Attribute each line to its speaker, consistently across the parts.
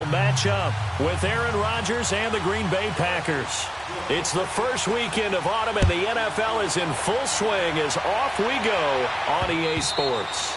Speaker 1: matchup with Aaron Rodgers and the Green Bay Packers. It's the first weekend of autumn, and the NFL is in full swing as off we go on EA Sports.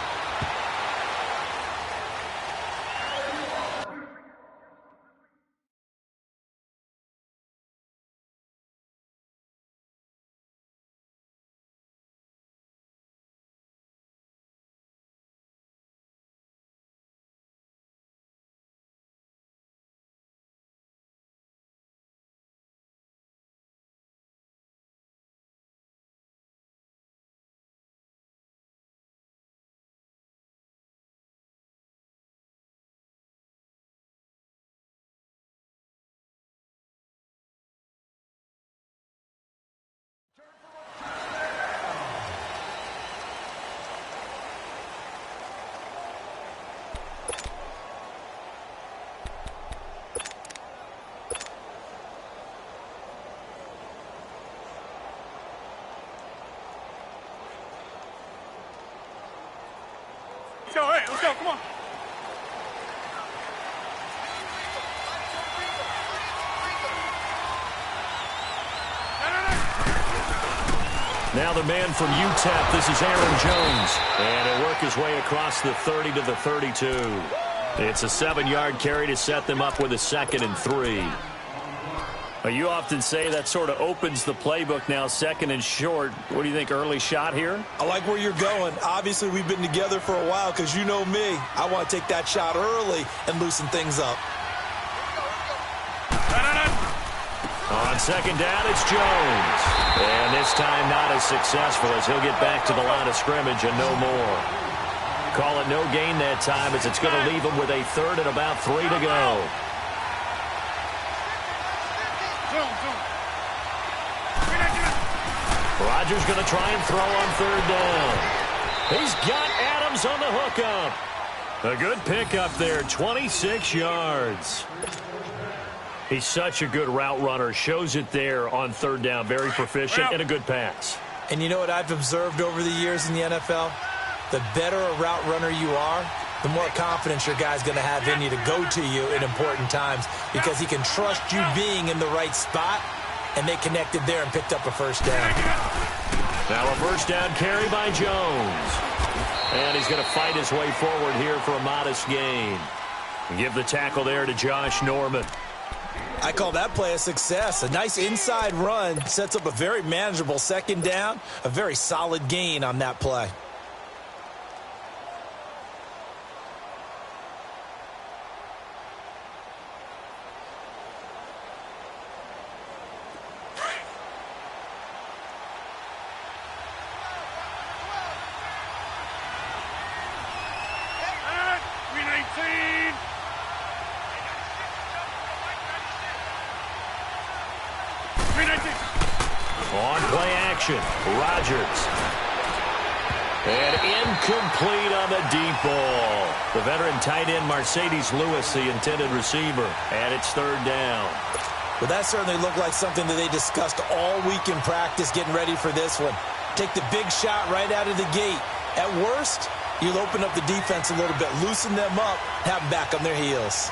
Speaker 2: Let's go, come on.
Speaker 1: Now the man from UTEP, this is Aaron Jones. And he'll work his way across the 30 to the 32. It's a 7-yard carry to set them up with a 2nd and 3. You often say that sort of opens the playbook now, 2nd and short. What do you think, early shot here?
Speaker 3: I like where you're going. Obviously, we've been together for a while because you know me. I want to take that shot early and loosen things up.
Speaker 1: On 2nd down, it's Jones. And this time not as successful as he'll get back to the line of scrimmage and no more. Call it no gain that time as it's going to leave him with a 3rd and about 3 to go. Rodgers going to try and throw on 3rd down. He's got Adams on the hookup. A good pickup there, 26 yards. He's such a good route runner. Shows it there on 3rd down. Very proficient and a good pass.
Speaker 3: And you know what I've observed over the years in the NFL? The better a route runner you are, the more confidence your guy's going to have in you to go to you in important times because he can trust you being in the right spot, and they connected there and picked up a 1st down.
Speaker 1: Now a 1st down carry by Jones. And he's going to fight his way forward here for a modest gain. Give the tackle there to Josh Norman.
Speaker 3: I call that play a success. A nice inside run sets up a very manageable 2nd down, a very solid gain on that play.
Speaker 1: On play action, Rodgers. And incomplete on the deep ball. The veteran tight end, Mercedes Lewis, the intended receiver. And it's 3rd down.
Speaker 3: Well, that certainly looked like something that they discussed all week in practice getting ready for this one. Take the big shot right out of the gate. At worst, you'll open up the defense a little bit, loosen them up, have them back on their heels.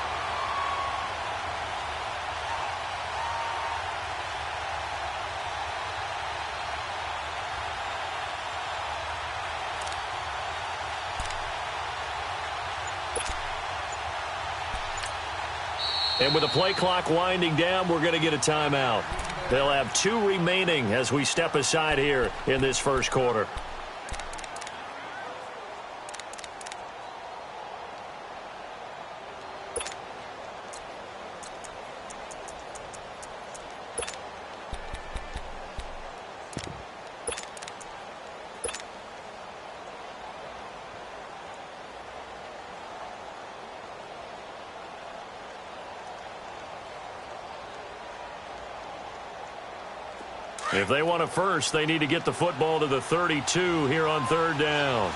Speaker 1: And with the play clock winding down, we're going to get a timeout. They'll have 2 remaining as we step aside here in this 1st quarter. If they want a first, they need to get the football to the 32 here on 3rd down.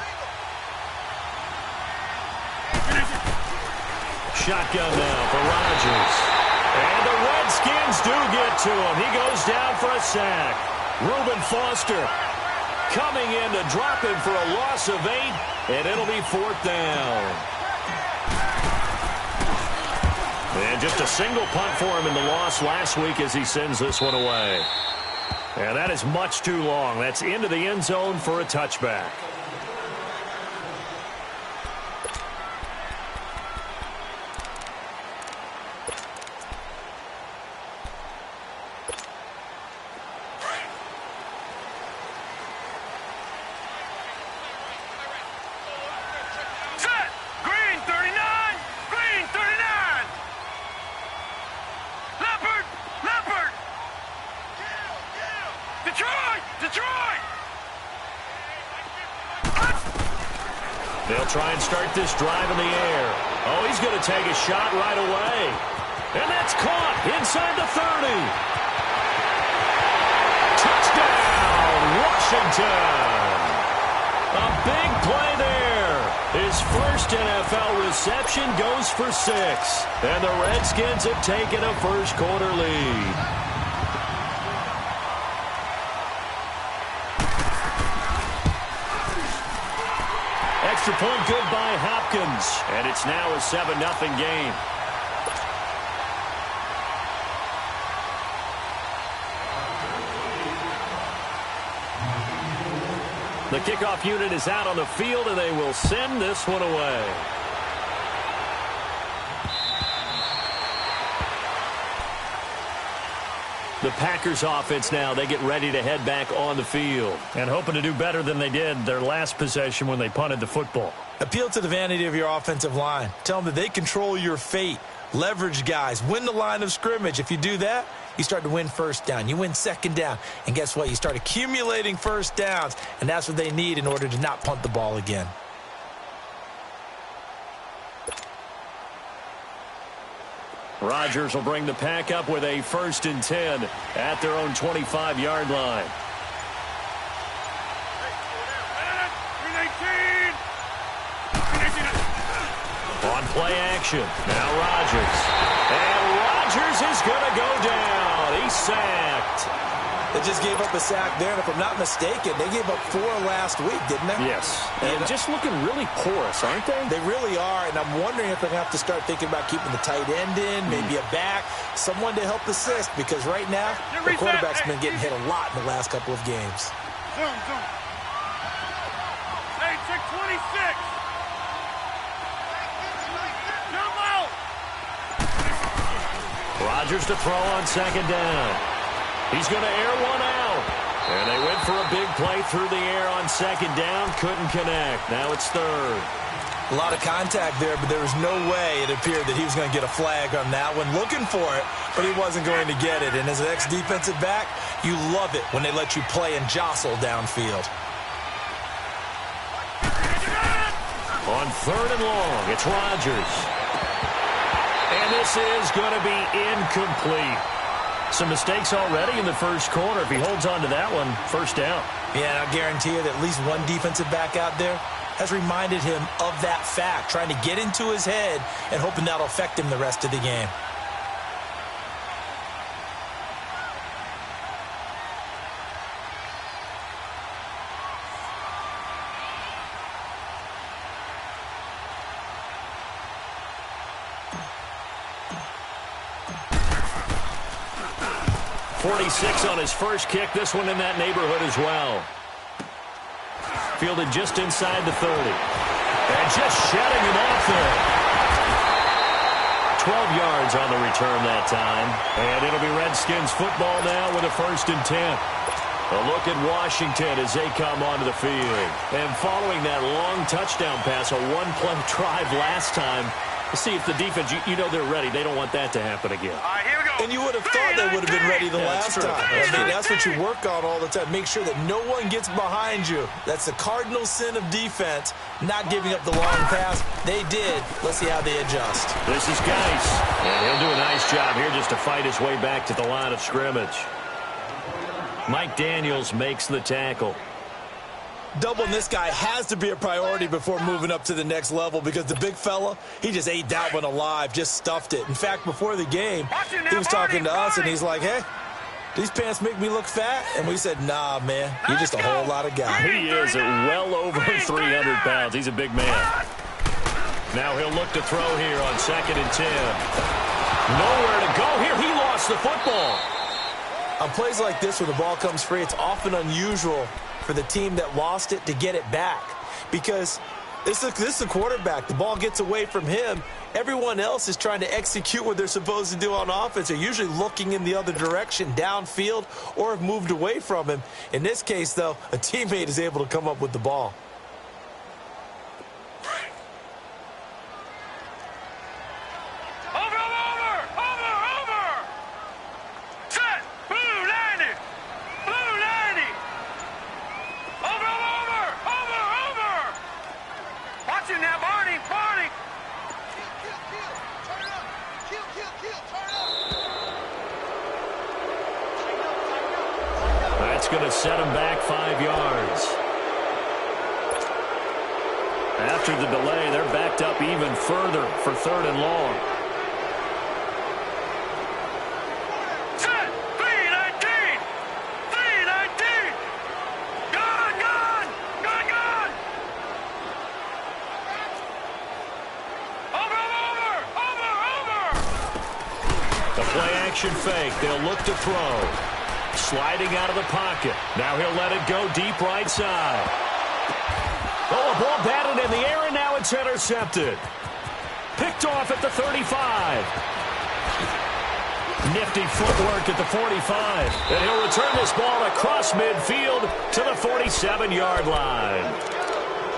Speaker 1: Shotgun now for Rodgers. And the Redskins do get to him. He goes down for a sack. Reuben Foster coming in to drop him for a loss of 8, and it'll be 4th down. And just a single punt for him in the loss last week as he sends this one away. And that is much too long. That's into the end zone for a touchback. They'll try and start this drive in the air. Oh, he's going to take a shot right away. And that's caught inside the 30. Touchdown, Washington. A big play there. His first NFL reception goes for 6. And the Redskins have taken a first quarter lead. Extra point good by Hopkins. And it's now a 7-0 game. The kickoff unit is out on the field, and they will send this one away. The Packers offense now, they get ready to head back on the field.
Speaker 4: And hoping to do better than they did their last possession when they punted the football.
Speaker 3: Appeal to the vanity of your offensive line. Tell them that they control your fate. Leverage guys. Win the line of scrimmage. If you do that, you start to win first down. You win second down. And guess what? You start accumulating first downs. And that's what they need in order to not punt the ball again.
Speaker 1: Rodgers will bring the pack up with a 1st and 10 at their own 25-yard line. On play action, now Rodgers. And Rodgers is going to go down. He's sacked.
Speaker 3: They just gave up a sack there, and if I'm not mistaken, they gave up 4 last week, didn't they?
Speaker 4: Yes. And just looking really porous, aren't they?
Speaker 3: They really are, and I'm wondering if they're going to have to start thinking about keeping the tight end in, maybe a back, someone to help assist, because right now, the quarterback's been getting hit a lot in the last couple of games.
Speaker 2: Zoom. Hey, check 26. Jump out.
Speaker 1: Rodgers to throw on 2nd down. He's going to air one out. And they went for a big play through the air on 2nd down. Couldn't connect. Now it's 3rd.
Speaker 3: A lot of contact there, but there was no way it appeared that he was going to get a flag on that one. Looking for it, but he wasn't going to get it. And as an ex-defensive back, you love it when they let you play and jostle downfield.
Speaker 1: On 3rd and long, it's Rodgers. And this is going to be incomplete. Some mistakes already in the first quarter. If he holds on to that one, 1st down.
Speaker 3: Yeah, and I guarantee you that at least one defensive back out there has reminded him of that fact, trying to get into his head and hoping that'll affect him the rest of the game.
Speaker 1: .46 on his first kick. This one in that neighborhood as well. Fielded just inside the 30. And just shedding him off there. 12 yards on the return that time. And it'll be Redskins football now with a 1st and 10. A look at Washington as they come onto the field. And following that long touchdown pass, a one-play drive last time, to see if the defense, you know they're ready. They don't want that to happen again.
Speaker 2: All right, here we go.
Speaker 3: And you would have thought they would have been ready the last time. I mean, that's what you work on all the time. Make sure that no one gets behind you. That's the cardinal sin of defense, not giving up the long pass. They did. Let's see how they adjust.
Speaker 1: This is Geis. And he'll do a nice job here just to fight his way back to the line of scrimmage. Mike Daniels makes the tackle.
Speaker 3: Doubling this guy has to be a priority before moving up to the next level, because the big fella, he just ate that one alive, just stuffed it. In fact, before the game, he was talking to us, and he's like, hey, these pants make me look fat? And we said, nah, man, you're just a whole lot of guy.
Speaker 1: He is well over 300 pounds. He's a big man. Now he'll look to throw here on 2nd and 10. gets the football.
Speaker 3: On plays like this where the ball comes free, it's often unusual for the team that lost it to get it back. Because this is a quarterback. The ball gets away from him. Everyone else is trying to execute what they're supposed to do on offense. They're usually looking in the other direction, downfield, or have moved away from him. In this case, though, a teammate is able to come up with the ball.
Speaker 1: That's going to set him back 5 yards. After the delay, they're backed up even further for 3rd and long.
Speaker 2: Set! 3-19! 3-19! Gone! Gone! Gone! Gone! Over!
Speaker 1: The play-action fake. They'll look to throw. Sliding out of the pocket. Now he'll let it go deep right side. Oh, a ball batted in the air, and now it's intercepted. Picked off at the 35. Nifty footwork at the 45. And he'll return this ball across midfield to the 47-yard line.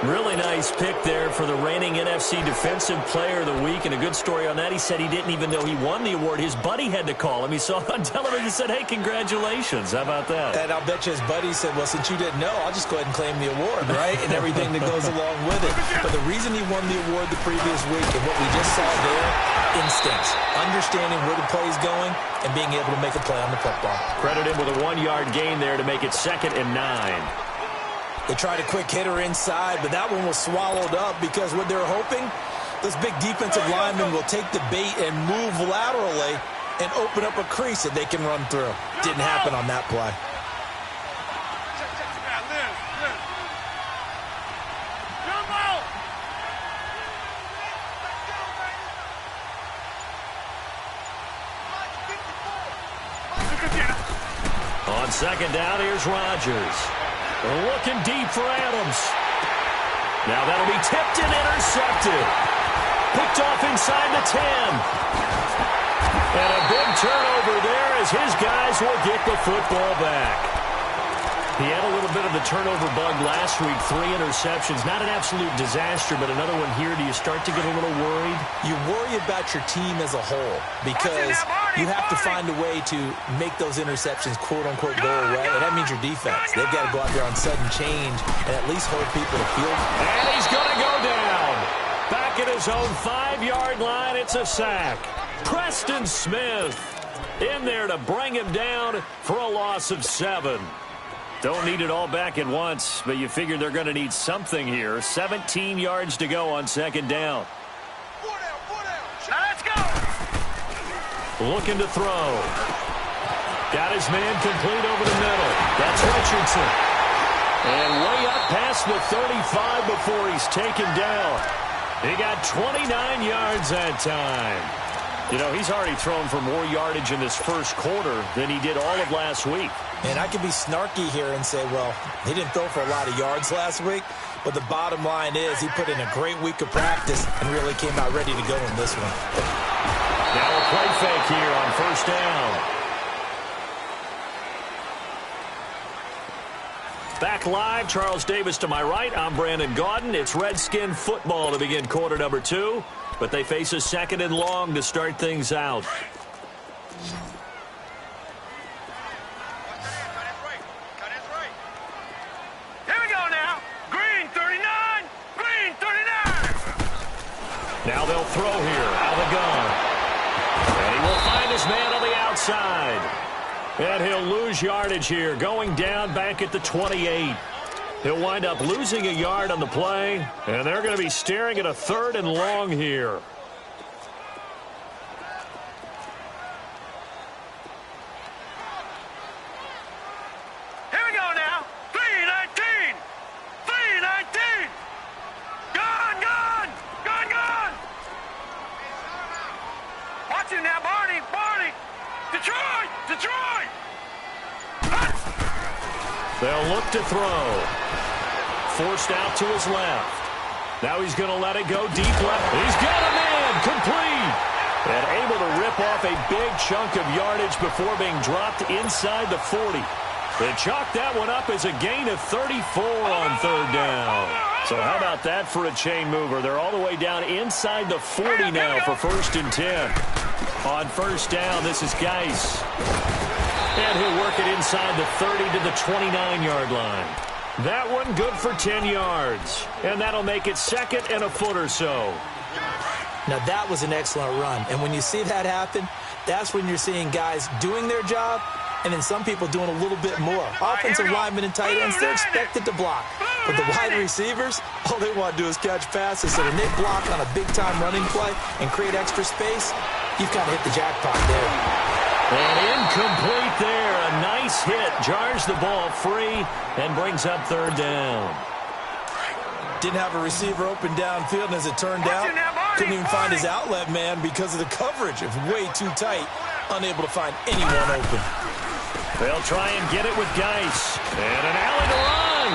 Speaker 1: Really nice pick there for the reigning NFC Defensive Player of the Week. And a good story on that. He said he didn't even know he won the award. His buddy had to call him. He saw it on television and said, hey, congratulations. How about that?
Speaker 3: And I'll bet you his buddy said, well, since you didn't know, I'll just go ahead and claim the award, right? And everything that goes along with it. But the reason he won the award the previous week and what we just saw there, instincts. Understanding where the play is going and being able to make a play on the football.
Speaker 1: Credit him with a 1-yard gain there to make it 2nd and 9.
Speaker 3: They tried a quick hitter inside, but that one was swallowed up because what they're hoping, those big defensive linemen will take the bait and move laterally and open up a crease that they can run through. Didn't happen on that play.
Speaker 1: On 2nd down, here's Rodgers. Looking deep for Adams. Now that'll be tipped and intercepted. Picked off inside the 10. And a big turnover there as his guys will get the football back. He had a little bit of the turnover bug last week. 3 interceptions. Not an absolute disaster, but another one here. Do you start to get a little worried?
Speaker 3: You worry about your team as a whole because you have to find a way to make those interceptions, quote-unquote, go away. And that means your defense. They've got to go out there on sudden change and at least hold people to field.
Speaker 1: And he's going to go down. Back at his own 5-yard line, it's a sack. Preston Smith in there to bring him down for a loss of 7. Don't need it all back at once, but you figure they're going to need something here. 17 yards to go on 2nd down.
Speaker 2: Now let's go!
Speaker 1: Looking to throw. Got his man complete over the middle. That's Richardson. And way up past the 35 before he's taken down. He got 29 yards that time. You know, he's already thrown for more yardage in this first quarter than he did all of last week.
Speaker 3: And I could be snarky here and say, well, he didn't throw for a lot of yards last week. But the bottom line is he put in a great week of practice and really came out ready to go in this one.
Speaker 1: Now a play fake here on 1st down. Back live, Charles Davis to my right. I'm Brandon Gaudin. It's Redskin football to begin quarter number 2. But they face a 2nd and long to start things out.
Speaker 2: Here we go now. Green 39. Green 39.
Speaker 1: Now they'll throw here out of the gun. And he will find his man on the outside. And he'll lose yardage here, going down back at the 28. He'll wind up losing a yard on the play, and they're going to be staring at a 3rd and long here.
Speaker 2: Here we go now. 3-19. 3-19. Gone, gone. Gone, gone. Watch it now, Barney. Barney. Detroit! Detroit!
Speaker 1: They'll look to throw. Forced out to his left. Now he's going to let it go deep left. He's got a man, complete. And able to rip off a big chunk of yardage before being dropped inside the 40. They chalk that one up as a gain of 34 on third down. So how about that for a chain mover? They're all the way down inside the 40 now for 1st and 10. On first down, this is Geis. And he'll work it inside the 30 to the 29-yard line. That one good for 10 yards. And that'll make it 2nd and a foot or so.
Speaker 3: Now, that was an excellent run. And when you see that happen, that's when you're seeing guys doing their job and then some people doing a little bit more. Offensive linemen and tight ends, they're expected to block. But the wide receivers, all they want to do is catch passes. So when they block on a big-time running play and create extra space, you've kind of hit the jackpot there.
Speaker 1: And incomplete there. A nice hit. Jars the ball free and brings up third down.
Speaker 3: Didn't have a receiver open downfield, and as it turned out, couldn't even find his outlet man because of the coverage. It was way too tight, unable to find anyone open.
Speaker 1: They'll try and get it with Geis. And an alley to run.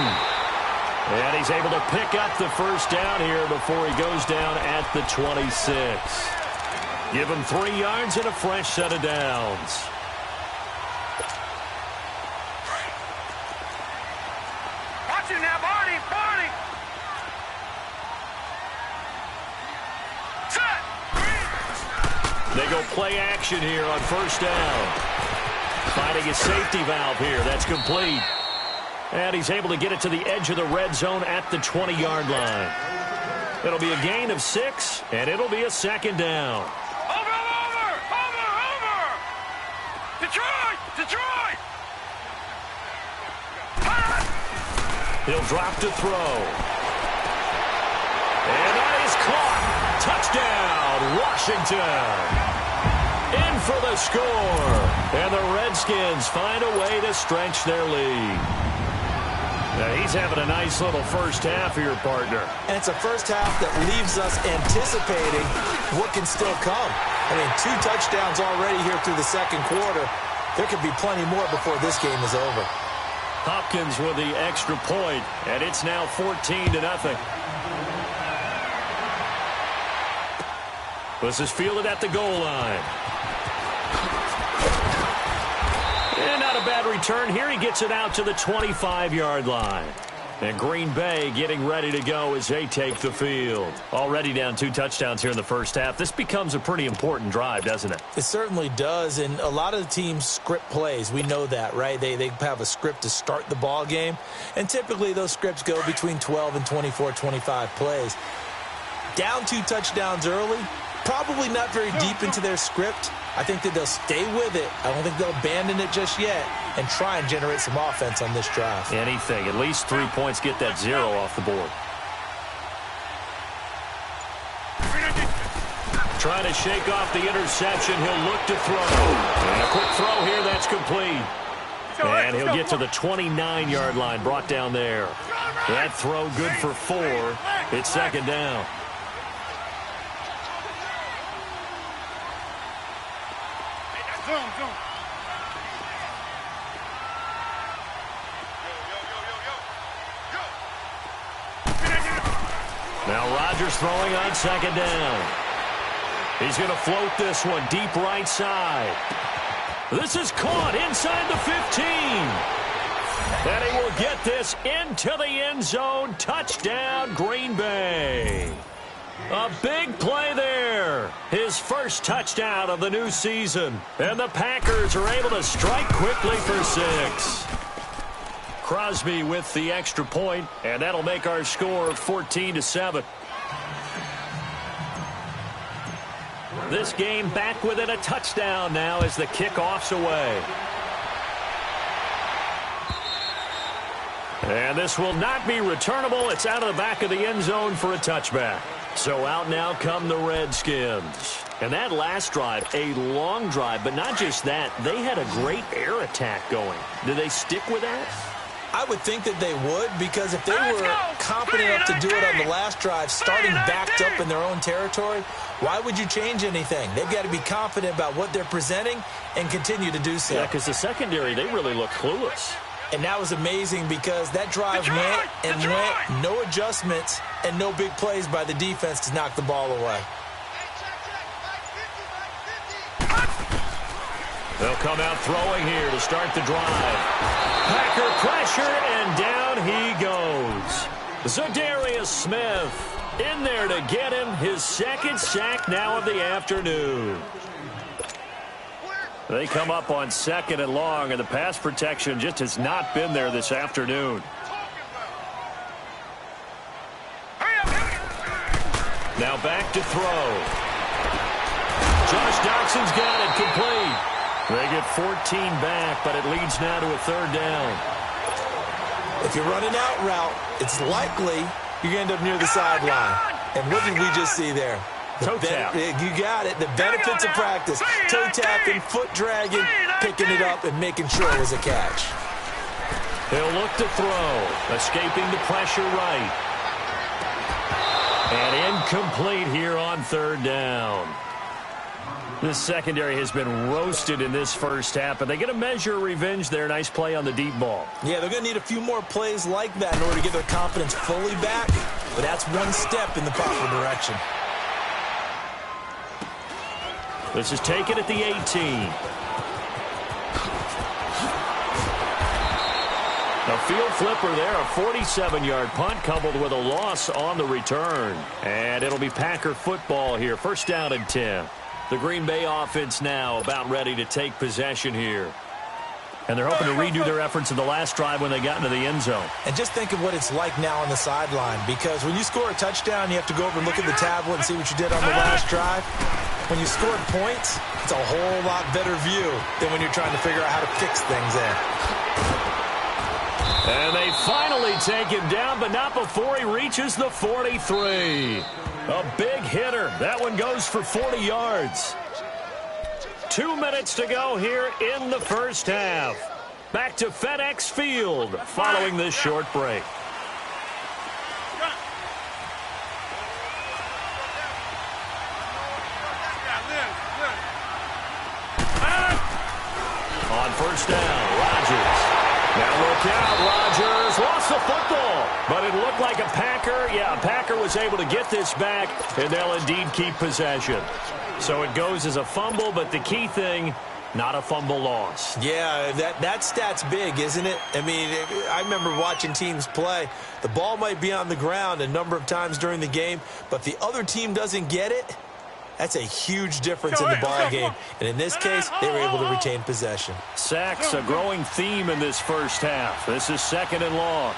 Speaker 1: And he's able to pick up the first down here before he goes down at the 26. Give him 3 yards and a fresh set of downs.
Speaker 2: Watch it now, Barney! Barney! Set!
Speaker 1: They go play action here on first down. Finding his safety valve here. That's complete. And he's able to get it to the edge of the red zone at the 20-yard line. It'll be a gain of 6, and it'll be a 2nd down.
Speaker 2: Over! Detroit! Detroit!
Speaker 1: He'll drop to throw. And that is caught. Touchdown, Washington. In for the score. And the Redskins find a way to stretch their lead. Now he's having a nice little first half here, partner.
Speaker 3: And it's a first half that leaves us anticipating what can still come. I mean, 2 touchdowns already here through the second quarter. There could be plenty more before this game is over.
Speaker 1: Hopkins with the extra point, and it's now 14-0. This is fielded at the goal line. And not a bad return here. He gets it out to the 25-yard line. And Green Bay getting ready to go as they take the field. Already down 2 touchdowns here in the first half. This becomes a pretty important drive, doesn't it?
Speaker 3: It certainly does, and a lot of the teams script plays. We know that, right? They have a script to start the ball game, and typically those scripts go between 12 and 24, 25 plays. Down 2 touchdowns early, probably not very deep into their script. I think that they'll stay with it. I don't think they'll abandon it just yet and try and generate some offense on this drive.
Speaker 1: Anything. At least 3 points, get that 0 off the board. Trying to shake off the interception. He'll look to throw. And a quick throw here. That's complete. And he'll get to the 29-yard line. Brought down there. That throw good for 4. It's 2nd down. Now Rodgers throwing on 2nd down. He's going to float this one deep right side. This is caught inside the 15. And he will get this into the end zone. Touchdown, Green Bay. A big play there. His first touchdown of the new season. And the Packers are able to strike quickly for 6. Crosby with the extra point, and that'll make our score 14-7. This game back within a touchdown now as the kickoff's away. And this will not be returnable. It's out of the back of the end zone for a touchback. So out now come the Redskins. And that last drive, a long drive, but not just that. They had a great air attack going. Do they stick with that?
Speaker 3: I would think that they would, because if they were confident enough to do it on the last drive, starting backed up in their own territory, why would you change anything? They've got to be confident about what they're presenting and continue to do so.
Speaker 4: Yeah, because the secondary, they really look clueless.
Speaker 3: And that was amazing because that drive went and went, no adjustments and no big plays by the defense to knock the ball away.
Speaker 1: They'll come out throwing here to start the drive. Packer pressure, and down he goes. Za'Darius Smith in there to get him his second sack now of the afternoon. They come up on 2nd and long, and the pass protection just has not been there this afternoon. Now back to throw. Josh Doxson's got it complete. They get 14 back, but it leads now to a 3rd down.
Speaker 3: If you're running out route, it's likely you're going to end up near the sideline. And what did we just see there?
Speaker 1: Toe tap.
Speaker 3: You got it. The benefits of practice. Toe tapping, foot dragging, picking it up, and making sure it was a catch.
Speaker 1: He'll look to throw. Escaping the pressure right. And incomplete here on 3rd down. This secondary has been roasted in this first half, but they get a measure of revenge there. Nice play on the deep ball.
Speaker 3: Yeah, they're going to need a few more plays like that in order to get their confidence fully back, but that's one step in the proper direction.
Speaker 1: This is taken at the 18. A field flipper there, a 47-yard punt coupled with a loss on the return. And it'll be Packer football here. 1st down and 10. The Green Bay offense now about ready to take possession here. And they're hoping to redo their efforts in the last drive when they got into the end zone.
Speaker 3: And just think of what it's like now on the sideline, because when you score a touchdown, you have to go over and look at the tablet and see what you did on the last drive. When you scored points, it's a whole lot better view than when you're trying to figure out how to fix things there.
Speaker 1: And they finally take him down, but not before he reaches the 43. A big hitter. That one goes for 40 yards. 2 minutes to go here in the first half. Back to FedEx Field following this short break. On 1st down, Rodgers. Now look out, Rodgers lost the football, but it looked like a Packer. Yeah, a Packer was able to get this back, and they'll indeed keep possession. So it goes as a fumble, but the key thing, not a fumble loss.
Speaker 3: Yeah, that stat's big, isn't it? I mean, I remember watching teams play. The ball might be on the ground a number of times during the game, but the other team doesn't get it. That's a huge difference in the ball game. And in this case, they were able to retain possession.
Speaker 1: Sacks, a growing theme in this first half. This is 2nd and long.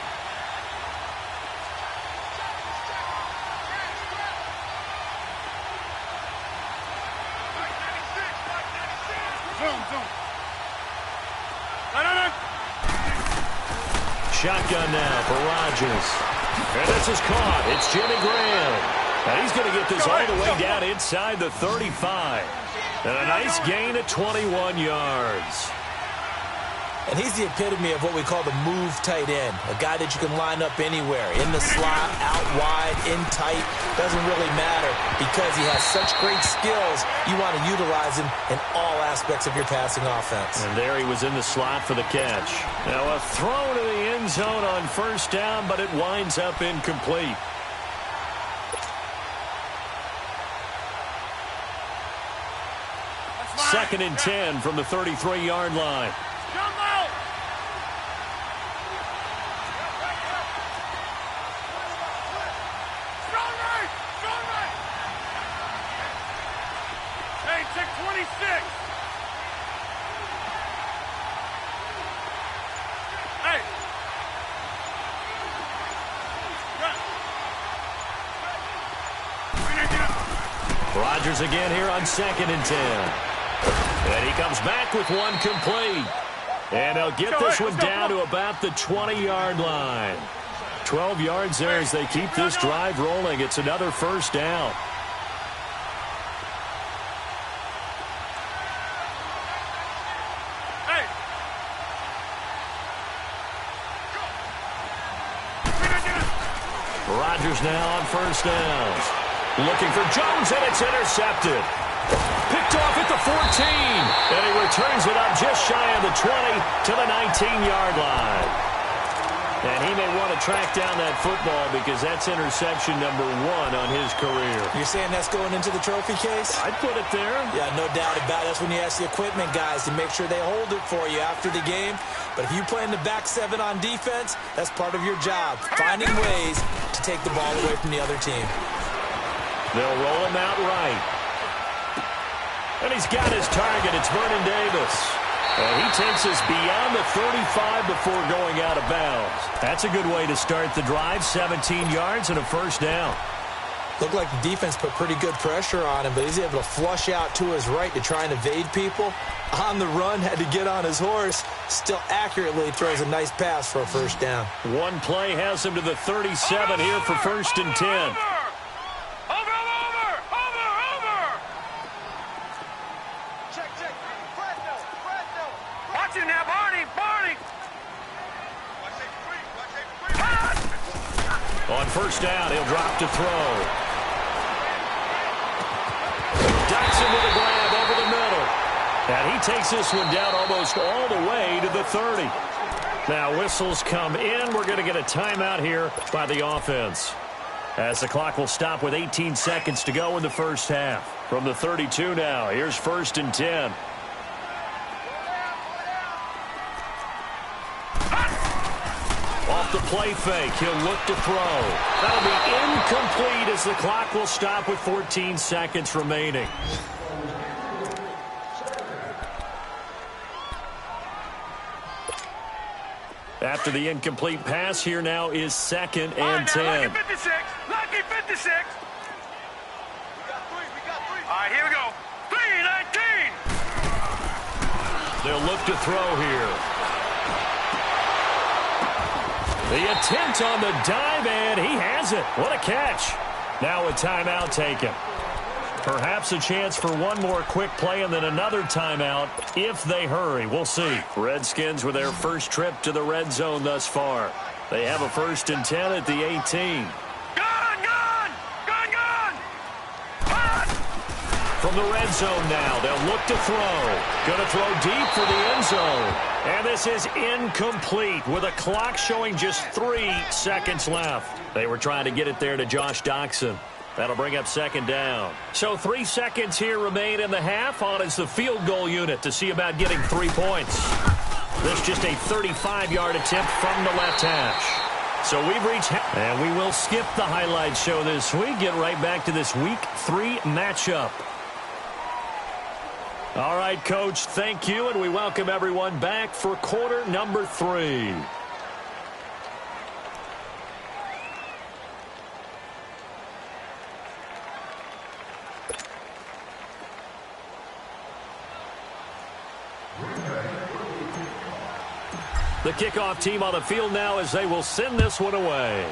Speaker 1: Shotgun now for Rodgers. And this is caught. It's Jimmy Graham. And he's going to get this all the way down inside the 35. And a nice gain at 21 yards.
Speaker 3: And he's the epitome of what we call the move tight end. A guy that you can line up anywhere. In the slot, out wide, in tight. Doesn't really matter because he has such great skills. You want to utilize him in all aspects of your passing offense.
Speaker 1: And there he was in the slot for the catch. Now a throw to the end zone on 1st down, but it winds up incomplete. Second and 10 from the 33-yard line.
Speaker 2: Hey, check 26. Hey.
Speaker 1: Rodgers again here on 2nd and 10. And he comes back with one complete. And they'll get this one down to about the 20-yard line. 12 yards there as they keep this drive rolling. It's another 1st down. Rodgers now on first downs. Looking for Jones, and it's intercepted. Picked off at the 14, and he returns it up just shy of the 20 to the 19-yard line. And he may want to track down that football because that's interception number 1 on his career.
Speaker 3: You're saying that's going into the trophy case?
Speaker 1: I'd put it there.
Speaker 3: Yeah, no doubt about it. That's when you ask the equipment guys to make sure they hold it for you after the game. But if you play in the back 7 on defense, that's part of your job, finding ways to take the ball away from the other team.
Speaker 1: They'll roll him out right. And he's got his target. It's Vernon Davis. And he takes us beyond the 35 before going out of bounds. That's a good way to start the drive. 17 yards and a first down.
Speaker 3: Looked like the defense put pretty good pressure on him, but he's able to flush out to his right to try and evade people. On the run, had to get on his horse. Still accurately throws a nice pass for a first down.
Speaker 1: One play has him to the 37 here for first and 10. On first down, he'll drop to throw. Dotson with a grab over the middle. And he takes this one down almost all the way to the 30. Now whistles come in. We're going to get a timeout here by the offense, as the clock will stop with 18 seconds to go in the first half. From the 32 now, here's first and 10. Off the play fake, he'll look to throw. That'll be incomplete as the clock will stop with 14 seconds remaining. After the incomplete pass, here now is second and 10.
Speaker 2: Lucky 56. Lucky 56. We got three. All right, here we go. 3-19.
Speaker 1: They'll look to throw here. The attempt on the dive, and he has it. What a catch. Now a timeout taken. Perhaps a chance for one more quick play and then another timeout if they hurry. We'll see. Redskins with their first trip to the red zone thus far. They have a first and 10 at the 18. From the red zone now, they'll look to throw. Going to throw deep for the end zone. And this is incomplete with a clock showing just 3 seconds left. They were trying to get it there to Josh Doctson. That'll bring up second down. So 3 seconds here remain in the half. On is the field goal unit to see about getting 3 points. This just a 35-yard attempt from the left hash. So we've reached, and we will skip the highlight show this week. Get right back to this Week 3 matchup. All right, Coach, thank you, and we welcome everyone back for quarter number 3. The kickoff team on the field now as they will send this one away.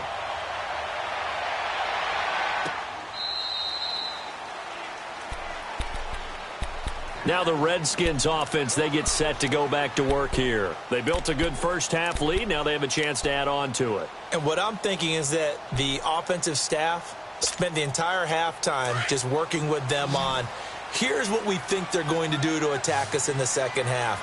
Speaker 1: Now the Redskins offense, they get set to go back to work here. They built a good first half lead. Now they have a chance to add on to it.
Speaker 3: And what I'm thinking is that the offensive staff spent the entire halftime just working with them on, here's what we think they're going to do to attack us in the second half.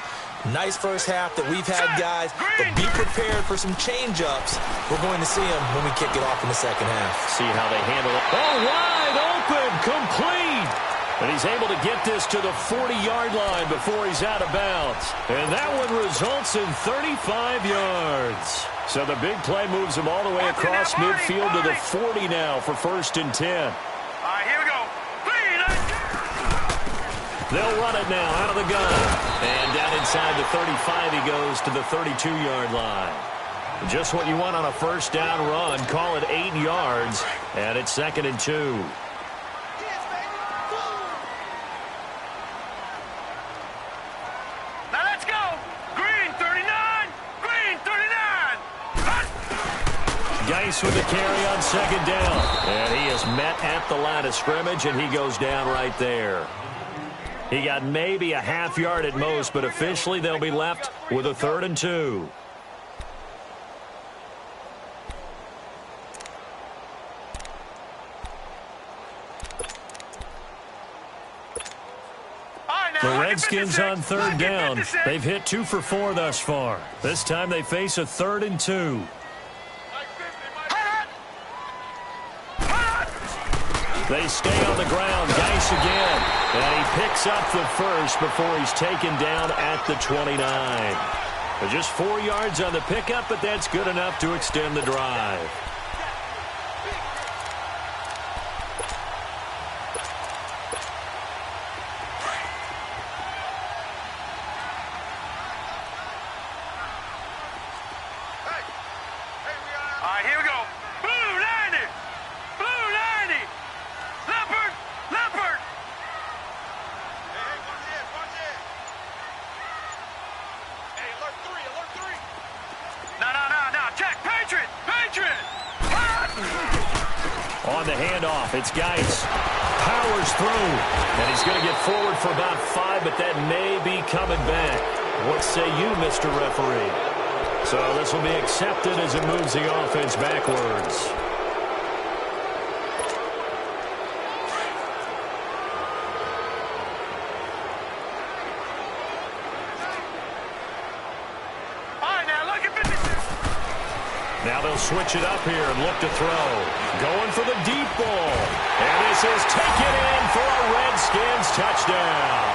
Speaker 3: Nice first half that we've had, guys, but be prepared for some change-ups. We're going to see them when we kick it off in the second half.
Speaker 1: See how they handle it. Oh, wide open, complete. And he's able to get this to the 40-yard line before he's out of bounds. And that one results in 35 yards. So the big play moves him all the way across midfield to the 40 now for first and 10.
Speaker 2: All right, here we go. 3-19.
Speaker 1: They'll run it now out of the gun. And down inside the 35 he goes to the 32-yard line. Just what you want on a first down run. Call it 8 yards. And it's second and 2. Geis with the carry on second down. And he is met at the line of scrimmage, and he goes down right there. He got maybe a half yard at most, but officially they'll be left with a 3rd and 2.
Speaker 4: Redskins on third down. They've hit 2 for 4 thus far. This time they face a 3rd and 2. They stay on the ground. Geis again. And he picks up the first before he's taken down at the 29. Just 4 yards on the pickup, but that's good enough to extend the drive. On the handoff, it's Geis. Powers through. And he's going to get forward for about 5, but that may be coming back. What say you, Mr. Referee? So this will be accepted as it moves the offense backwards. Now they'll switch it up here and look to throw. Going for the deep ball. And this is taken in for a Redskins touchdown.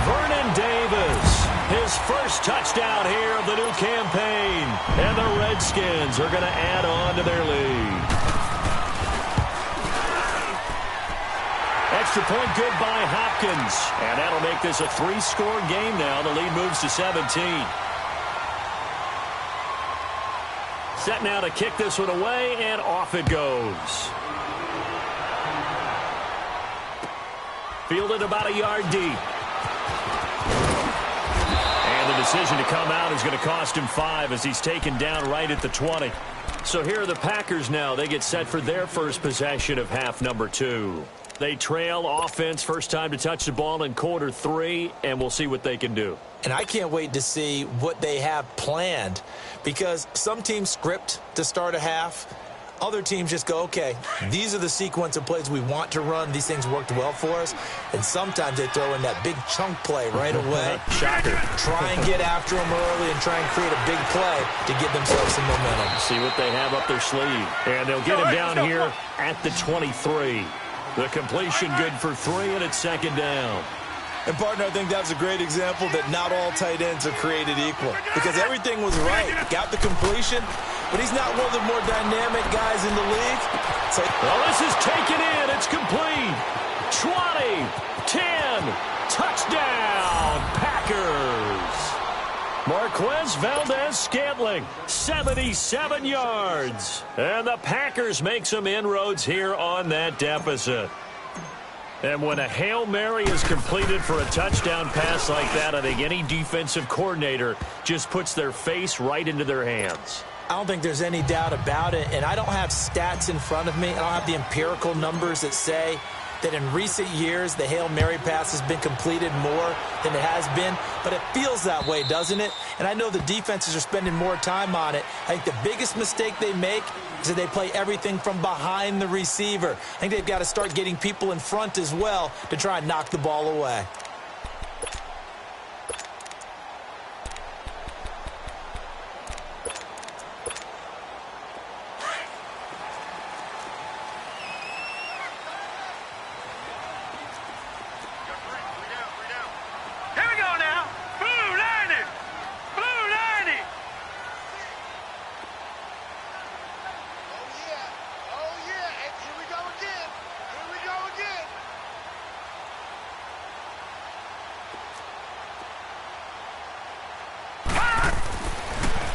Speaker 4: Vernon Davis, his first touchdown here of the new campaign. And the Redskins are going to add on to their lead. Extra point good by Hopkins. And that'll make this a 3-score game now. The lead moves to 17. Set now to kick this one away, and off it goes. Fielded about a yard deep. And the decision to come out is going to cost him 5 as he's taken down right at the 20. So here are the Packers now. They get set for their first possession of half number 2. They trail offense first time to touch the ball in quarter 3, and we'll see what they can do.
Speaker 3: And I can't wait to see what they have planned, because some teams script to start a half. Other teams just go, okay, these are the sequence of plays we want to run. These things worked well for us. And sometimes they throw in that big chunk play right away.
Speaker 4: Shocker.
Speaker 3: Try and get after them early and try and create a big play to give themselves some momentum.
Speaker 4: See what they have up their sleeve. And they'll get him down here at the 23. The completion good for 3, and it's second down.
Speaker 3: And, partner, I think that was a great example that not all tight ends are created equal, because everything was right. Got the completion, but he's not one of the more dynamic guys in the league. So,
Speaker 4: well, this is taken in. It's complete. 20, 10, touchdown, Packers. Marquez Valdez-Scantling, 77 yards. And the Packers make some inroads here on that deficit. And when a Hail Mary is completed for a touchdown pass like that, I think any defensive coordinator just puts their face right into their hands.
Speaker 3: I don't think there's any doubt about it, and I don't have stats in front of me. I don't have the empirical numbers that say that in recent years the Hail Mary pass has been completed more than it has been, but it feels that way, doesn't it? And I know the defenses are spending more time on it. I think the biggest mistake they make is that they play everything from behind the receiver. I think they've got to start getting people in front as well to try and knock the ball away.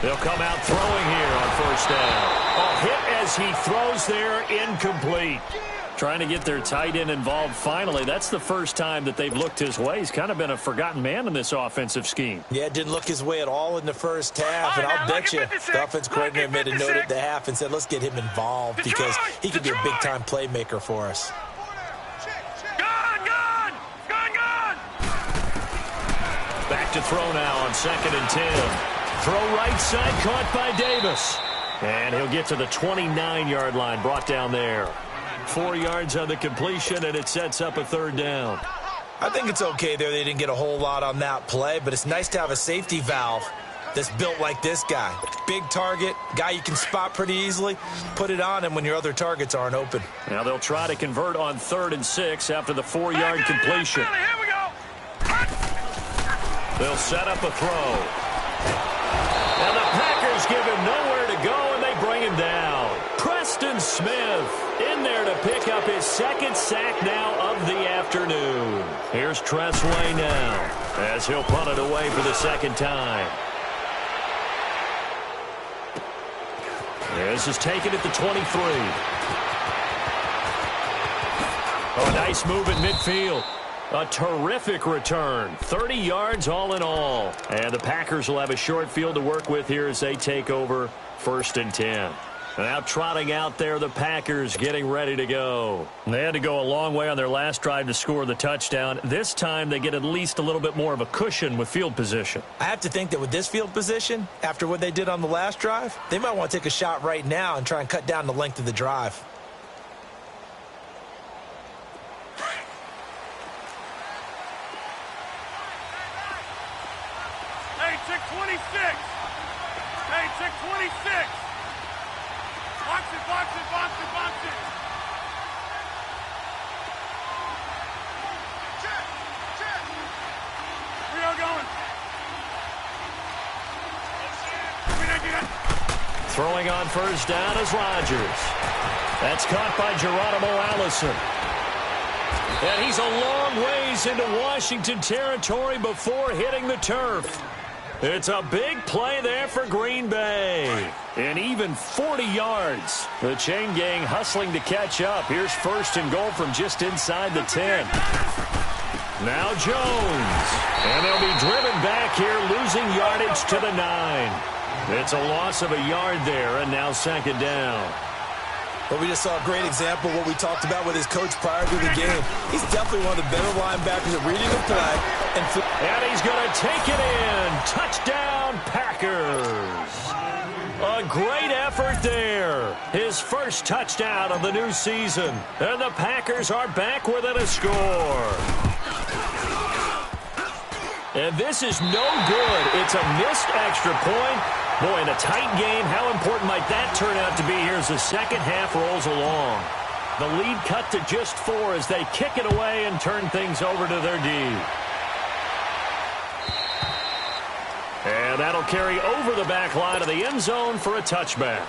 Speaker 4: They'll come out throwing here on first down. A hit as he throws there, incomplete. Trying to get their tight end involved finally. That's the first time that they've looked his way. He's kind of been a forgotten man in this offensive scheme.
Speaker 3: Yeah, it didn't look his way at all in the first half. And I'll bet you the offense coordinator made a note at the half and said, let's get him involved because he could be a big-time playmaker for us.
Speaker 4: Back to throw now on 2nd and 10. Throw right side, caught by Davis. And he'll get to the 29-yard line, brought down there. 4 yards on the completion, and it sets up a third down.
Speaker 3: I think it's okay there. They didn't get a whole lot on that play, but it's nice to have a safety valve that's built like this guy. Big target, guy you can spot pretty easily. Put it on him when your other targets aren't open.
Speaker 4: Now they'll try to convert on 3rd and 6 after the 4-yard completion.
Speaker 2: Here we go.
Speaker 4: They'll set up a throw. And the Packers give him nowhere to go, and they bring him down. Preston Smith in there to pick up his 2nd sack now of the afternoon. Here's Tressway now as he'll punt it away for the 2nd time. This is taken at the 23. Oh, nice move in midfield. A terrific return. 30 yards all in all. And the Packers will have a short field to work with here as they take over 1st and 10. Now trotting out there, the Packers getting ready to go. They had to go a long way on their last drive to score the touchdown. This time they get at least a little bit more of a cushion with field position.
Speaker 3: I have to think that with this field position, after what they did on the last drive, they might want to take a shot right now and try and cut down the length of the drive.
Speaker 2: Hey, check 26. Hey, check 26. Box it, box it, box it, box it. Check, check. Where y'all going?
Speaker 4: Throwing on 1st down is Rodgers. That's caught by Geronimo Allison. And he's a long ways into Washington territory before hitting the turf. It's a big play there for Green Bay. And even 40 yards. The chain gang hustling to catch up. Here's 1st and goal from just inside the 10. Now Jones. And they'll be driven back here, losing yardage to the 9. It's a loss of a yard there, and now 2nd down.
Speaker 3: But we just saw a great example of what we talked about with his coach prior to the game. He's definitely one of the better linebackers at reading the play.
Speaker 4: And he's going to take it in. Touchdown, Packers. A great effort there. His 1st touchdown of the new season. And the Packers are back within a score. And this is no good. It's a missed extra point. Boy, in a tight game, how important might that turn out to be here as the 2nd half rolls along? The lead cut to just 4 as they kick it away and turn things over to their D. And that'll carry over the back line of the end zone for a touchback.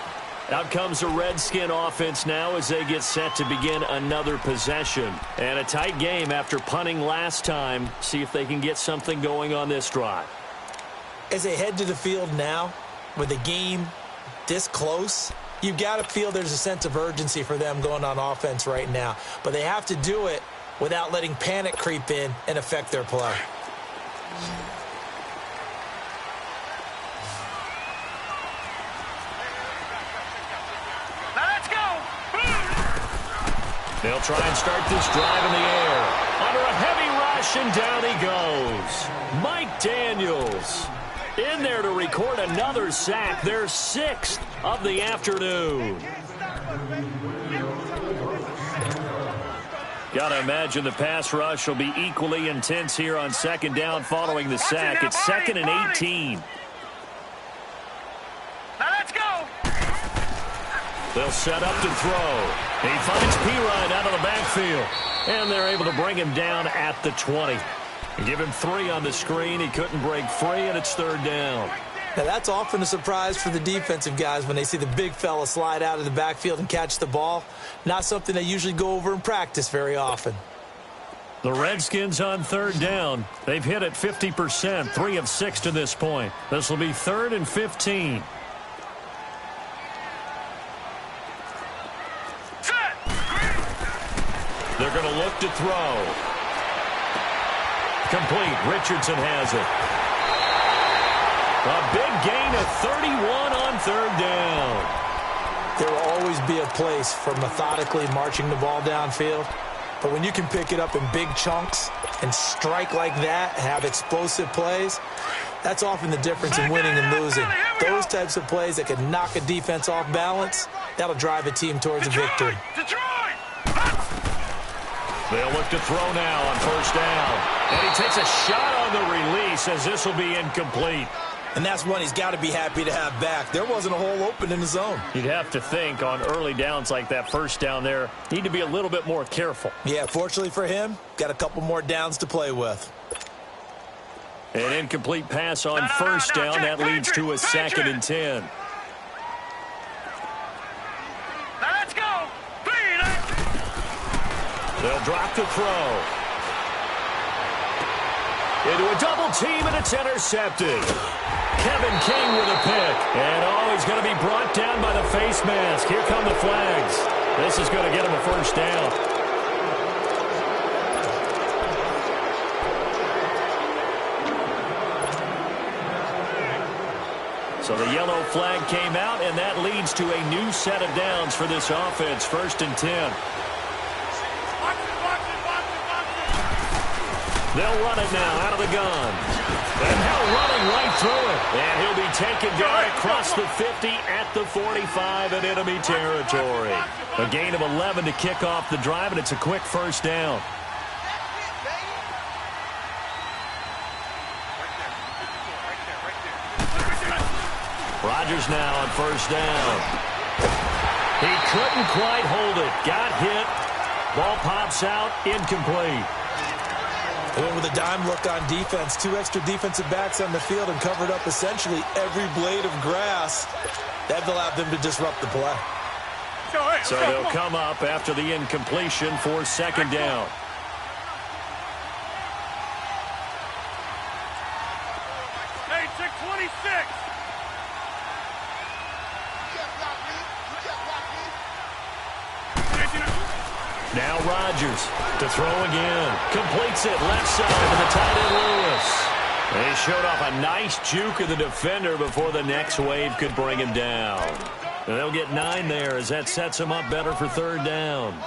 Speaker 4: Out comes the Redskin offense now as they get set to begin another possession. And a tight game after punting last time. See if they can get something going on this drive.
Speaker 3: As they head to the field now, with the game this close, you've got to feel there's a sense of urgency for them going on offense right now. But they have to do it without letting panic creep in and affect their play.
Speaker 2: Now let's go.
Speaker 4: They'll try and start this drive in the air. Under a heavy rush, and down he goes. Mike Daniels in there to record another sack, their 6th of the afternoon. Got to imagine the pass rush will be equally intense here on 2nd down following the sack. It's 2nd and 18.
Speaker 2: Now let's go.
Speaker 4: They'll set up to throw. He finds Pirine out of the backfield. And they're able to bring him down at the 20. Give him 3 on the screen. He couldn't break free, and it's 3rd down.
Speaker 3: Now, that's often a surprise for the defensive guys when they see the big fella slide out of the backfield and catch the ball. Not something they usually go over in practice very often.
Speaker 4: The Redskins on 3rd down. They've hit it 50%, 3 of 6 to this point. This will be 3rd and 15. They're going to look to throw. Complete. Richardson has it. A big gain of 31 on 3rd down.
Speaker 3: There will always be a place for methodically marching the ball downfield. But when you can pick it up in big chunks and strike like that, have explosive plays, that's often the difference in winning and losing. Those types of plays that can knock a defense off balance, that'll drive a team towards a victory.
Speaker 1: They'll look to throw now on first down. And he takes a shot on the release as this will be incomplete.
Speaker 3: And that's one he's got to be happy to have back. There wasn't a hole open in the zone.
Speaker 4: You'd have to think on early downs like that first down there, need to be a little bit more careful.
Speaker 3: Yeah, fortunately for him, got a couple more downs to play with.
Speaker 4: An incomplete pass on first down. That leads to a 2nd and 10.
Speaker 2: Now let's go.
Speaker 1: They'll drop the throw. Into a double team, and it's intercepted. Kevin King with a pick. And he's going to be brought down by the face mask. Here come the flags. This is going to get him a first down. So the yellow flag came out, and that leads to a new set of downs for this offense. 1st and 10. They'll run it now out of the gun. And now running right through it. And he'll be taken down across the 50 at the 45 in enemy territory. A gain of 11 to kick off the drive, and it's a quick first down. Rodgers now on first down. He couldn't quite hold it. Got hit. Ball pops out. Incomplete.
Speaker 3: They went with a dime look on defense. 2 extra defensive backs on the field and covered up essentially every blade of grass. That allowed them to disrupt the play.
Speaker 1: So they'll come up after the incompletion for 2nd down.
Speaker 2: Hey, 626.
Speaker 1: Now Rodgers to throw again. Completes it left side to the tight end Lewis. And he showed off a nice juke of the defender before the next wave could bring him down. And they'll get 9 there as that sets him up better for 3rd down.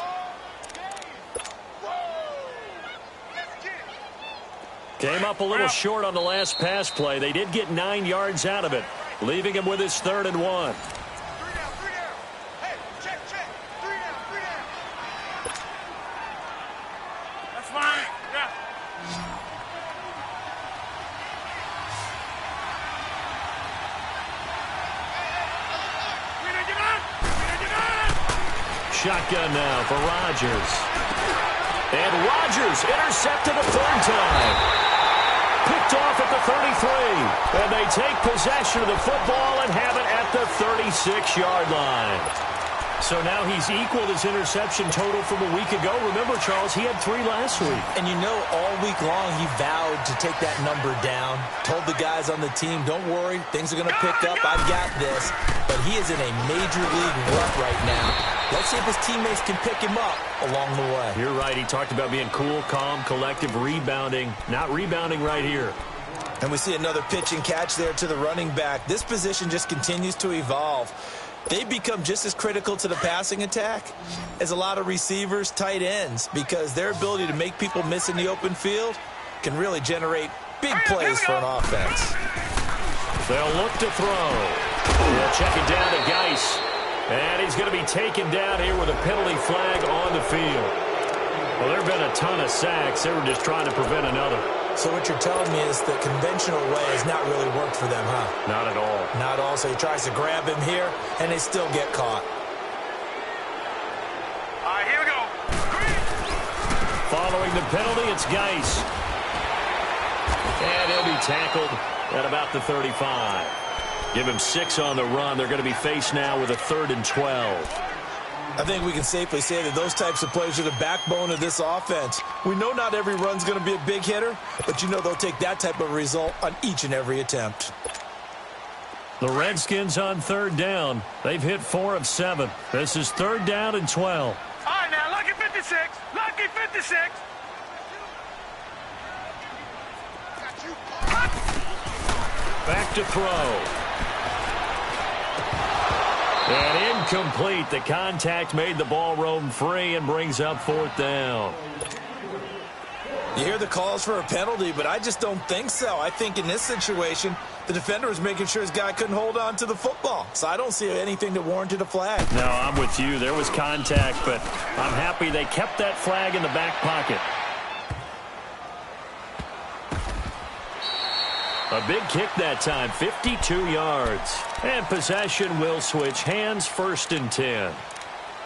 Speaker 1: Came up a little short on the last pass play. They did get 9 yards out of it, leaving him with his 3rd and 1. Shotgun now for Rodgers. And Rodgers intercepted a 3rd time. Picked off at the 33. And they take possession of the football and have it at the 36-yard line. So now he's equaled his interception total from a week ago. Remember, Charles, he had 3 last week.
Speaker 3: And you know, all week long he vowed to take that number down. Told the guys on the team, don't worry, things are going to pick up. I've got this. But he is in a major league rut right now. Let's see if his teammates can pick him up along the way.
Speaker 1: You're right. He talked about being cool, calm, collective, rebounding. Not rebounding right here.
Speaker 3: And we see another pitch and catch there to the running back. This position just continues to evolve. They become just as critical to the passing attack as a lot of receivers, tight ends, because their ability to make people miss in the open field can really generate big plays for an offense.
Speaker 1: They'll look to throw. They'll check it down to Geis. And he's going to be taken down here with a penalty flag on the field. Well, there have been a ton of sacks. They were just trying to prevent another.
Speaker 3: So what you're telling me is the conventional way has not really worked for them, huh?
Speaker 1: Not at all.
Speaker 3: Not at all. So he tries to grab him here, and they still get caught.
Speaker 2: All right, here we go.
Speaker 1: Following the penalty, it's Geis. And he'll be tackled at about the 35. Give him 6 on the run. They're going to be faced now with a 3rd and 12.
Speaker 3: I think we can safely say that those types of plays are the backbone of this offense. We know not every run's going to be a big hitter, but you know they'll take that type of result on each and every attempt.
Speaker 1: The Redskins on 3rd down. They've hit 4 of 7. This is 3rd down and 12.
Speaker 2: All right, now, lucky 56. Lucky 56.
Speaker 1: Back to throw. And incomplete. The contact made the ball roam free and brings up 4th down.
Speaker 3: You hear the calls for a penalty, but I just don't think so. I think in this situation, the defender was making sure his guy couldn't hold on to the football. So I don't see anything that warranted a flag.
Speaker 4: No, I'm with you. There was contact, but I'm happy they kept that flag in the back pocket. A big kick that time, 52 yards. And possession will switch hands, 1st and 10.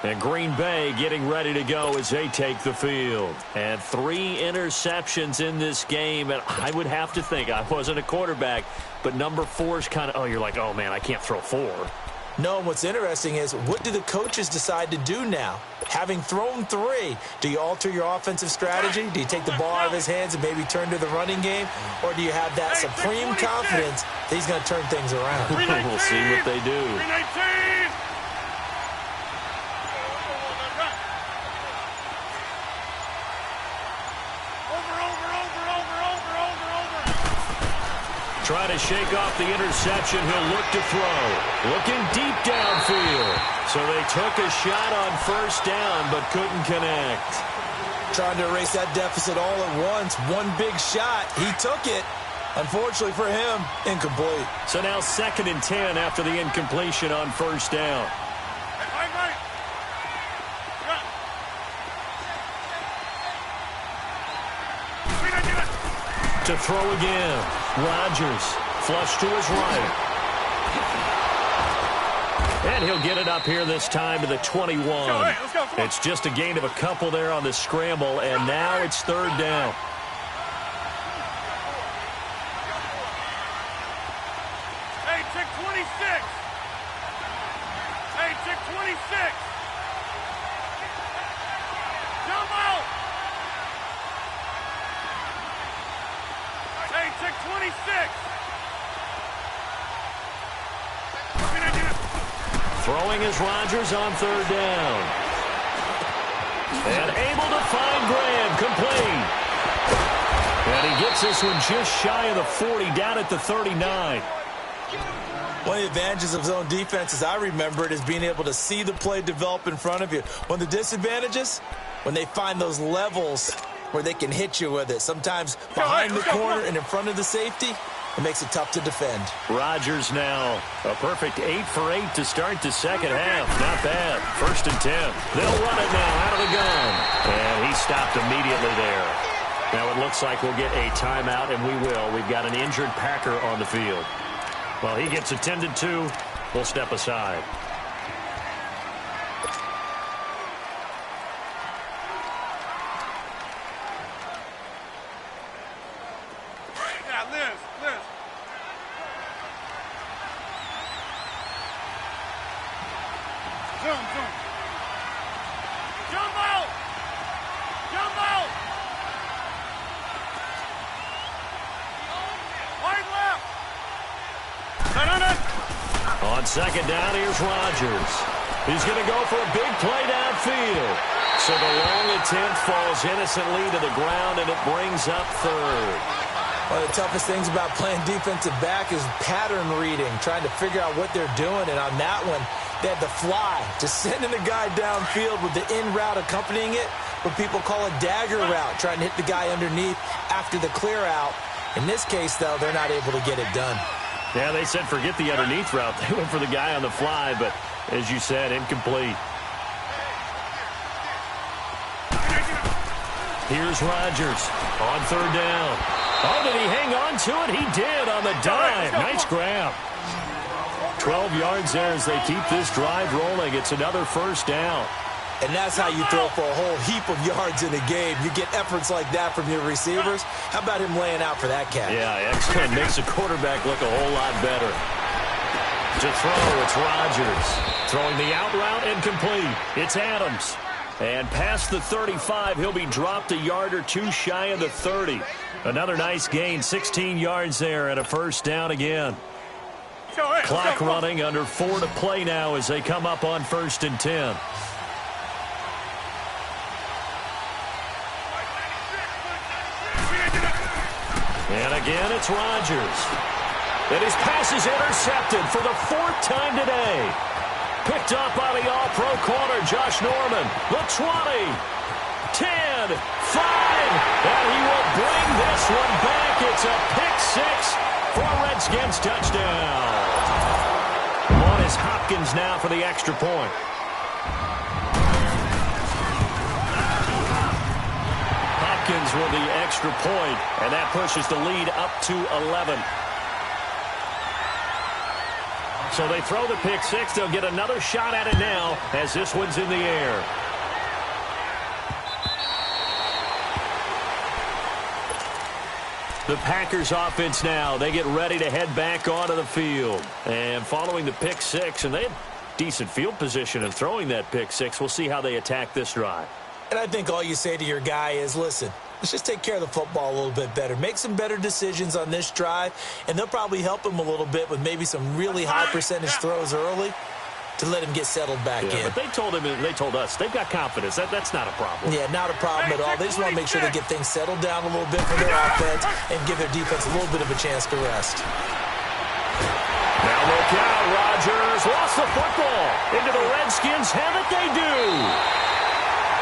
Speaker 4: And Green Bay getting ready to go as they take the field. And 3 interceptions in this game. And I would have to think, I wasn't a quarterback, but number 4 is kind of, you're like, oh, man, I can't throw 4.
Speaker 3: No, and what's interesting is, what do the coaches decide to do now? Having thrown 3, do you alter your offensive strategy? Do you take the ball out of his hands and maybe turn to the running game? Or do you have that supreme confidence that he's going to turn things around?
Speaker 4: We'll see what they do.
Speaker 2: 319!
Speaker 4: Trying to shake off the interception. He'll look to throw. Looking deep downfield. So they took a shot on 1st down, but couldn't connect.
Speaker 3: Trying to erase that deficit all at once. One big shot. He took it. Unfortunately for him, incomplete.
Speaker 4: So now 2nd and 10 after the incompletion on 1st down. To throw again. Rodgers, flush to his right. And he'll get it up here this time to the 21.
Speaker 2: Let's go.
Speaker 4: It's just a gain of a couple there on the scramble, and now it's 3rd down.
Speaker 2: Hey, check 26. Hey, check 26. Jump out. Hey, check 26.
Speaker 4: Throwing is Rodgers on 3rd down. And able to find Graham, complete. And he gets this one just shy of the 40, down at the 39.
Speaker 3: One of the advantages of zone defense, as I remember it, is being able to see the play develop in front of you. One of the disadvantages, when they find those levels where they can hit you with it. Sometimes behind the corner and in front of the safety, it makes it tough to defend.
Speaker 4: Rodgers now a perfect 8 for 8 to start the second half. Not bad. 1st and 10. They'll run it now out of the gun. And he stopped immediately there. Now it looks like we'll get a timeout, and we will. We've got an injured Packer on the field. While he gets attended to, we'll step aside.
Speaker 2: Liz. Zoom. Jump out. Wide left.
Speaker 4: On 2nd down, here's Rodgers. He's going to go for a big play downfield. So the long attempt falls innocently to the ground, and it brings up 3rd.
Speaker 3: One of the toughest things about playing defensive back is pattern reading, trying to figure out what they're doing. And on that one, they had the fly, just sending the guy downfield with the in route accompanying it, what people call a dagger route, trying to hit the guy underneath after the clear out. In this case, though, they're not able to get it done.
Speaker 4: Yeah, they said forget the underneath route. They went for the guy on the fly, but as you said, incomplete. Here's Rodgers on 3rd down. Oh, did he hang on to it? He did on the dive. Nice grab. 12 yards there as they keep this drive rolling. It's another 1st down.
Speaker 3: And that's how you throw for a whole heap of yards in a game. You get efforts like that from your receivers. How about him laying out for that catch?
Speaker 4: Yeah, excellent. Makes the quarterback look a whole lot better. To throw, it's Rodgers. Throwing the out route, incomplete. It's Adams. And past the 35, he'll be dropped a yard or two shy of the 30. Another nice gain, 16 yards there, and a 1st down again. Clock running, under 4 to play now as they come up on 1st and 10. And again, it's Rodgers. And his pass is intercepted for the 4th time today. Picked up by the all-pro corner, Josh Norman. The 20, 10, good. 5. And he will bring this one back. It's a pick-6 for a Redskins touchdown. On is Hopkins now for the extra point. Hopkins with the extra point, and that pushes the lead up to 11. So they throw the pick-6. They'll get another shot at it now as this one's in the air. The Packers offense now. They get ready to head back onto the field. And following the pick-6, and they have decent field position in throwing that pick-6. We'll see how they attack this drive.
Speaker 3: And I think all you say to your guy is, listen, let's just take care of the football a little bit better. Make some better decisions on this drive, and they'll probably help him a little bit with maybe some really high percentage throws early to let him get settled back in.
Speaker 4: But they told us, they've got confidence. That's not a problem.
Speaker 3: Yeah, not a problem at all. They just want to make sure they get things settled down a little bit for their offense and give their defense a little bit of a chance to rest.
Speaker 4: Now look out, Rodgers lost the football into the Redskins. Have it they do.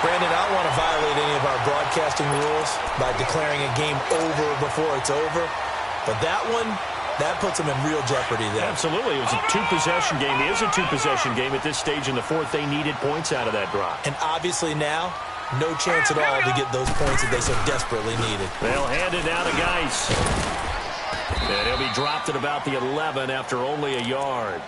Speaker 3: Brandon, I don't want to violate any of our broadcasting rules by declaring a game over before it's over, but that one, that puts them in real jeopardy there.
Speaker 4: Absolutely. It was a two-possession game. It is a two-possession game at this stage in the fourth. They needed points out of that drive.
Speaker 3: And obviously now, no chance at all to get those points that they so desperately needed.
Speaker 4: They'll hand it now to Geis. And he'll be dropped at about the 11 after only a yard.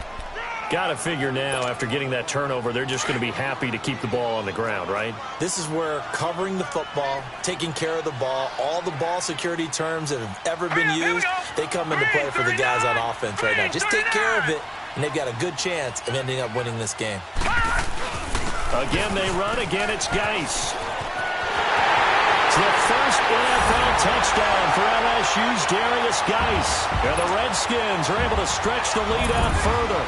Speaker 4: Got to figure now, after getting that turnover, they're just going to be happy to keep the ball on the ground, right?
Speaker 3: This is where covering the football, taking care of the ball, all the ball security terms that have ever been used, they come into play for the guys on offense right now. Just take care of it, and they've got a good chance of ending up winning this game.
Speaker 4: Again, they run. Again, it's Geis. It's the first NFL touchdown for LSU's Darius Geis. And the Redskins are able to stretch the lead out further.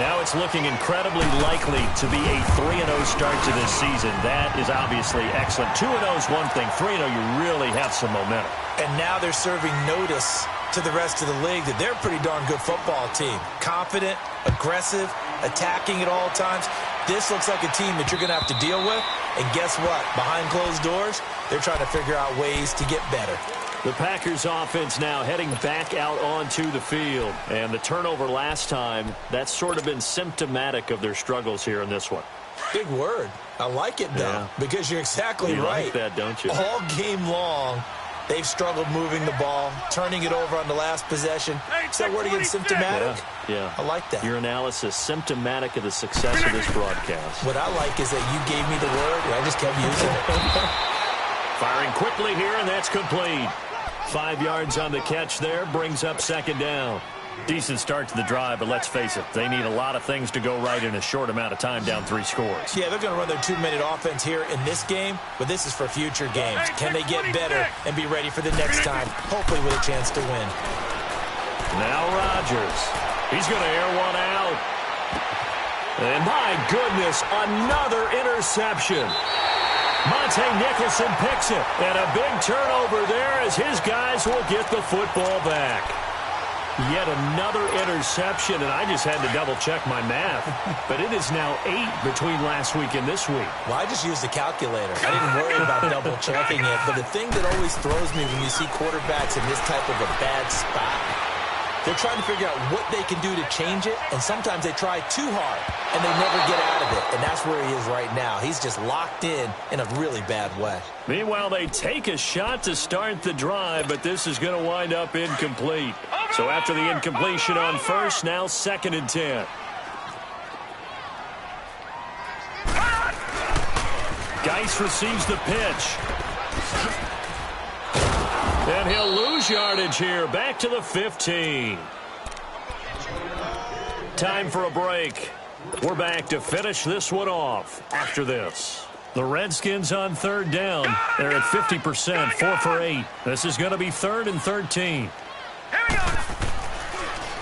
Speaker 4: Now it's looking incredibly likely to be a 3-0 start to this season. That is obviously excellent. 2-0 is one thing. 3-0, you really have some momentum.
Speaker 3: And now they're serving notice to the rest of the league that they're a pretty darn good football team. Confident, aggressive, attacking at all times. This looks like a team that you're going to have to deal with. And guess what? Behind closed doors, they're trying to figure out ways to get better.
Speaker 4: The Packers offense now heading back out onto the field. And the turnover last time, that's sort of been symptomatic of their struggles here in this one.
Speaker 3: Big word. I like it, though, because you're exactly right.
Speaker 4: You like that, don't you?
Speaker 3: All game long, they've struggled moving the ball, turning it over on the last possession. Is that word again, symptomatic?
Speaker 4: Yeah.
Speaker 3: I like that.
Speaker 4: Your analysis, symptomatic of the success of this broadcast.
Speaker 3: What I like is that you gave me the word, and I just kept using it.
Speaker 4: Firing quickly here, and that's complete. 5 yards on the catch there, brings up second down. Decent start to the drive, but let's face it, they need a lot of things to go right in a short amount of time, down 3 scores.
Speaker 3: Yeah, they're going to run their 2-minute offense here in this game, but this is for future games. Can they get better and be ready for the next time, hopefully with a chance to win?
Speaker 4: Now Rodgers. He's going to air one out. And my goodness, another interception. Monte Nicholson picks it, and a big turnover there as his guys will get the football back. Yet another interception, and I just had to double-check my math. But it is now 8 between last week and this week.
Speaker 3: Well, I just used the calculator. I didn't worry about double-checking it. But the thing that always throws me when you see quarterbacks in this type of a bad spot, they're trying to figure out what they can do to change it, and sometimes they try too hard, and they never get out of it, and that's where he is right now. He's just locked in a really bad way.
Speaker 4: Meanwhile, they take a shot to start the drive, but this is going to wind up incomplete. So after the incompletion on first, now 2nd and 10. Geis receives the pitch. And he'll lose yardage here, back to the 15. Time for a break. We're back to finish this one off after this. The Redskins on 3rd down. They're at 50%, 4 for 8. This is going to be 3rd and 13.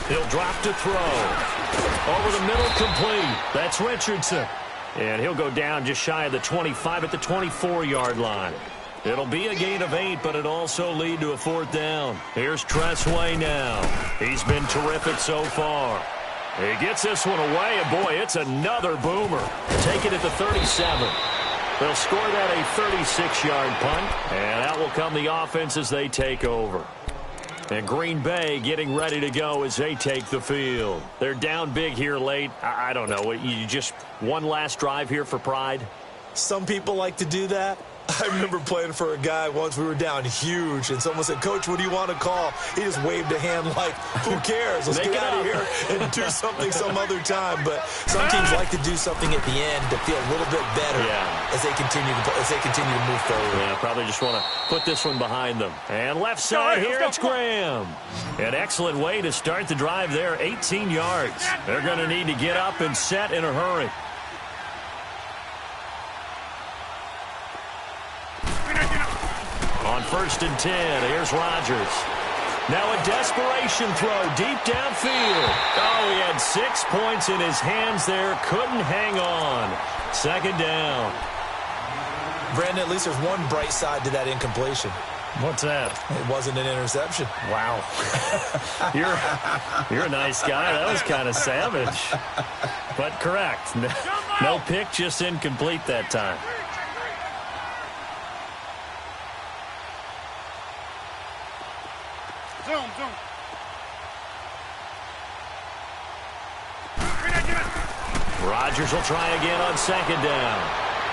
Speaker 4: He'll drop to throw. Over the middle, complete. That's Richardson. And he'll go down just shy of the 25 at the 24-yard line. It'll be a gain of 8, but it also lead to a 4th down. Here's Tressway now. He's been terrific so far. He gets this one away, and boy, it's another boomer. Take it at the 37.
Speaker 1: They'll score that a 36-yard punt, and out will come the offense as they take over. And Green Bay getting ready to go as they take the field. They're down big here late. I don't know. You just one last drive here for pride?
Speaker 3: Some people like to do that. I remember playing for a guy once. We were down huge, and someone said, "Coach, what do you want to call?" He just waved a hand like, who cares? Let's get out of here and do something some other time. But some teams like to do something at the end to feel a little bit better as they continue to move forward.
Speaker 1: Yeah, probably just want to put this one behind them. And left side here, it's Graham. An excellent way to start the drive there, 18 yards. They're going to need to get up and set in a hurry. On 1st and 10, here's Rodgers. Now a desperation throw deep downfield. Oh, he had 6 points in his hands there. Couldn't hang on. 2nd down.
Speaker 3: Brandon, at least there's one bright side to that incompletion.
Speaker 4: What's that?
Speaker 3: It wasn't an interception.
Speaker 4: Wow. You're a nice guy. That was kind of savage. But correct. No pick, just incomplete that time.
Speaker 2: Zoom.
Speaker 1: Rodgers will try again on 2nd down.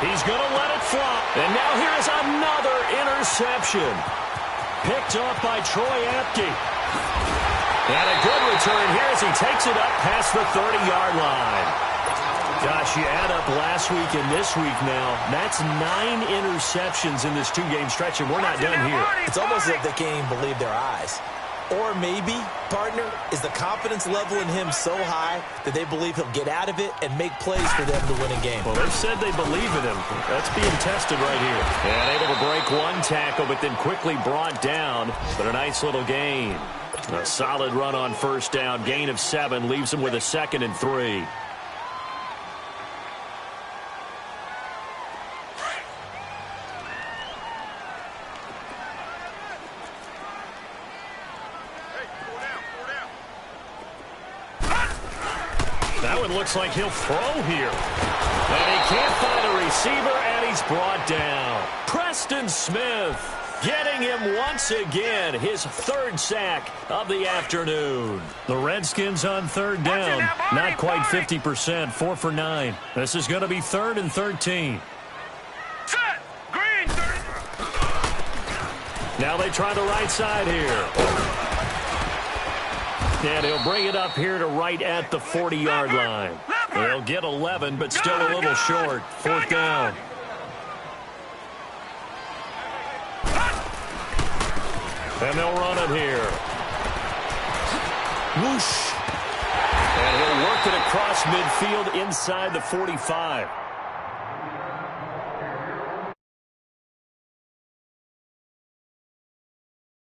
Speaker 1: He's going to let it fly. And now here is another interception. Picked off by Troy Apke. And a good return here as he takes it up past the 30-yard line. Gosh, you add up last week and this week now. That's 9 interceptions in this 2-game stretch, and we're not done here.
Speaker 3: It's almost as if they can't even believe their eyes. Or maybe, partner, is the confidence level in him so high that they believe he'll get out of it and make plays for them to win a game.
Speaker 1: Well, they've said they believe in him. That's being tested right here. And able to break one tackle, but then quickly brought down. But a nice little gain. A solid run on 1st down. Gain of 7 leaves him with a 2nd and 3. That one looks like he'll throw here. And he can't find a receiver, and he's brought down. Preston Smith getting him once again, his 3rd sack of the afternoon.
Speaker 4: The Redskins on 3rd down. Not quite 50%, 4 for 9. This is going to be 3rd and 13.
Speaker 2: Set! Green!
Speaker 1: Now they try the right side here. And he'll bring it up here to right at the 40-yard line. They'll get 11, but still a little short. 4th down. And they'll run it here. Whoosh. And he'll work it across midfield inside the 45.